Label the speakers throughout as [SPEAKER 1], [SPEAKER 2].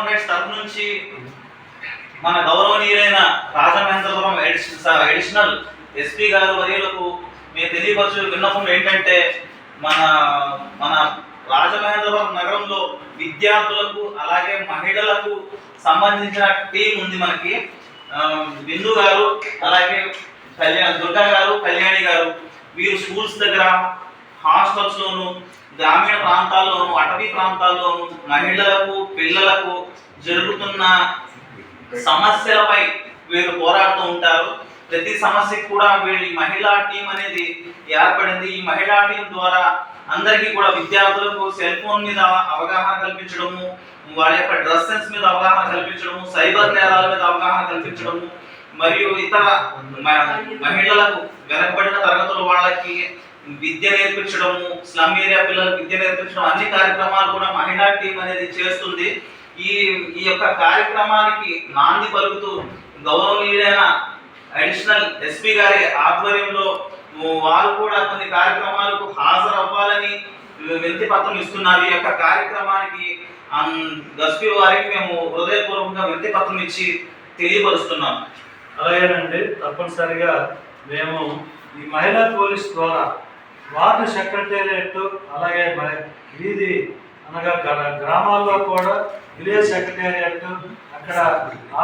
[SPEAKER 1] Rights తరఫు నుంచి మన గౌరవనీయులైన రాజమహేంద్రపురం అడిషనల్ ఎస్పీ గారు వర్యులకు మేము తెలియపరచు విన్నపం ఏంటంటే మన మన రాజమహేంద్రపురం నగరంలో విద్యార్థులకు అలాగే మహిళలకు సంబంధించిన టీం ఉంది మనకి. బిందు గారు అలాగే దుర్గా గారు, కళ్యాణి గారు, వీరు స్కూల్స్ దగ్గర, హాస్టల్స్లోను, గ్రామీణ ప్రాంతాల్లోను, అటవీ ప్రాంతాల్లోను మహిళలకు, పిల్లలకు జరుగుతున్న సమస్యలపై వీరు పోరాడుతూ ఉంటారు. ప్రతి సమస్యకు కూడా వీరి మహిళా టీం అనేది ఏర్పడింది. ఈ మహిళా టీం ద్వారా అందరికీ కూడా విద్యార్థులకు సెల్ ఫోన్ మీద అవగాహన కల్పించడము, వాళ్ళ యొక్క డ్రెస్ సెన్స్ మీద అవగాహన కల్పించడము, సైబర్ నేరాల మీద అవగాహన కల్పించడము, మరియు ఇతర మహిళలకు వెనకబడిన తరగతుల వాళ్ళకి విద్య నేర్పించడము, స్లమ్ ఏరియా పిల్లలకు విద్య నేర్పించడం, అన్ని కార్యక్రమాలు కూడా మహిళా టీం అనేది చేస్తుంది. ఈ యొక్క కార్యక్రమానికి నాంది పలుకుతూ గౌరవనీయులైన అడిషనల్ ఎస్పీ గారి ఆధ్వర్యంలో వారు కూడా కొన్ని కార్యక్రమాలకు హాజరవ్వాలని వినతి పత్రం ఇస్తున్నారు. ఈ యొక్క కార్యక్రమానికి ఎస్పీ వారికి మేము హృదయపూర్వకంగా వినతి పత్రం ఇచ్చి తెలియపరుస్తున్నాం.
[SPEAKER 2] అలాగేనండి, తప్పనిసరిగా మేము ఈ మహిళా పోలీస్ ద్వారా వార్డు సెక్రటేరియట్, అలాగే వీధి అనగా గ్రామాల్లో కూడా విలేజ్ సెక్రటేరియట్, అక్కడ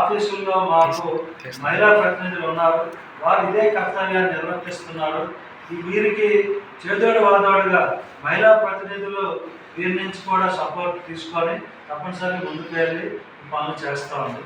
[SPEAKER 2] ఆఫీసుల్లో మాకు మహిళా ప్రతినిధులు ఉన్నారు. వారు ఇదే కర్తవ్యాన్ని నిర్వర్తిస్తున్నారు. వీరికి చేదోడు వాదోడుగా మహిళా ప్రతినిధులు వీరి నుంచి కూడా సపోర్ట్ తీసుకొని తప్పనిసరిగా ముందుకు వెళ్ళి పనులు చేస్తూ ఉంది.